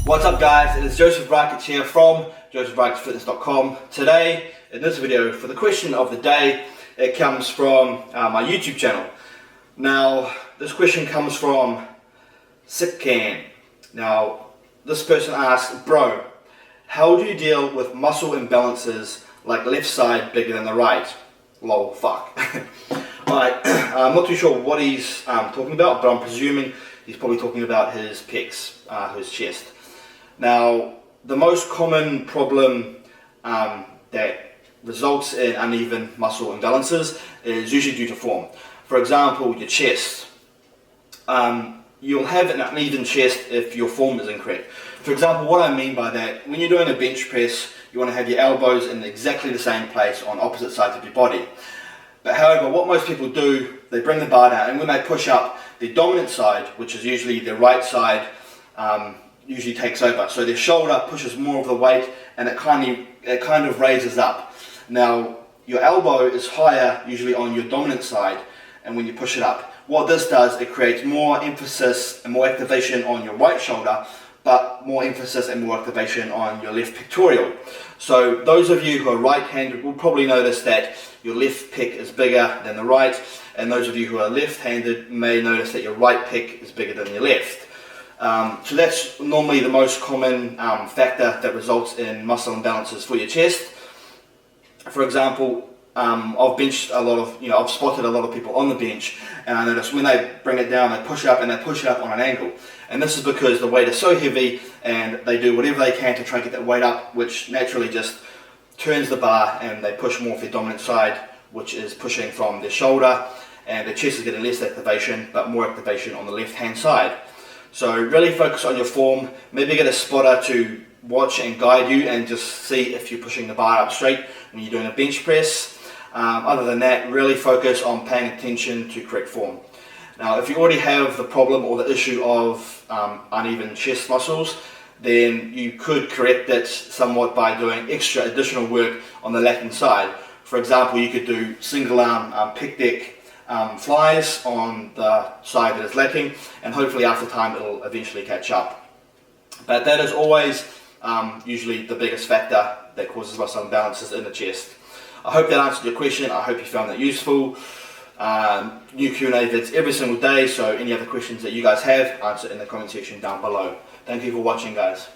What's up guys, it is Joseph Brackett here from josephbracketfitness.com. Today, in this video, for the question of the day, it comes from my YouTube channel. Now, this question comes from Sipcan. Now, this person asks, bro, how do you deal with muscle imbalances like left side bigger than the right? Lol, fuck. Alright, I'm not too sure what he's talking about, but I'm presuming he's probably talking about his pecs, his chest. Now, the most common problem that results in uneven muscle imbalances is usually due to form. For example, your chest. You'll have an uneven chest if your form is incorrect. For example, what I mean by that, when you're doing a bench press, you want to have your elbows in exactly the same place on opposite sides of your body. But however, what most people do, they bring the bar down, and when they push up, the dominant side, which is usually the right side, usually takes over. So their shoulder pushes more of the weight, and it kind of raises up. Now, your elbow is higher usually on your dominant side, and when you push it up, what this does, it creates more emphasis and more activation on your right shoulder, but more emphasis and more activation on your left pectoral. So those of you who are right-handed will probably notice that your left pec is bigger than the right, and those of you who are left-handed may notice that your right pec is bigger than your left. So that's normally the most common factor that results in muscle imbalances for your chest. For example, I've benched a lot of, I've spotted a lot of people on the bench, and I notice when they bring it down, they push up, and they push it up on an angle. And this is because the weight is so heavy, and they do whatever they can to try and get that weight up, which naturally just turns the bar, and they push more of their dominant side, which is pushing from their shoulder, and their chest is getting less activation, but more activation on the left-hand side. So really focus on your form. Maybe get a spotter to watch and guide you and just see if you're pushing the bar up straight when you're doing a bench press. Other than that, really focus on paying attention to correct form. Now, if you already have the problem or the issue of uneven chest muscles, then you could correct that somewhat by doing extra additional work on the lacking side. For example, you could do single arm pec deck flies on the side that is lacking, and hopefully after time it'll eventually catch up. But that is always usually the biggest factor that causes muscle imbalances in the chest. I hope that answered your question. I hope you found that useful. New Q&A vids every single day, so any other questions that you guys have, answer in the comment section down below. Thank you for watching, guys.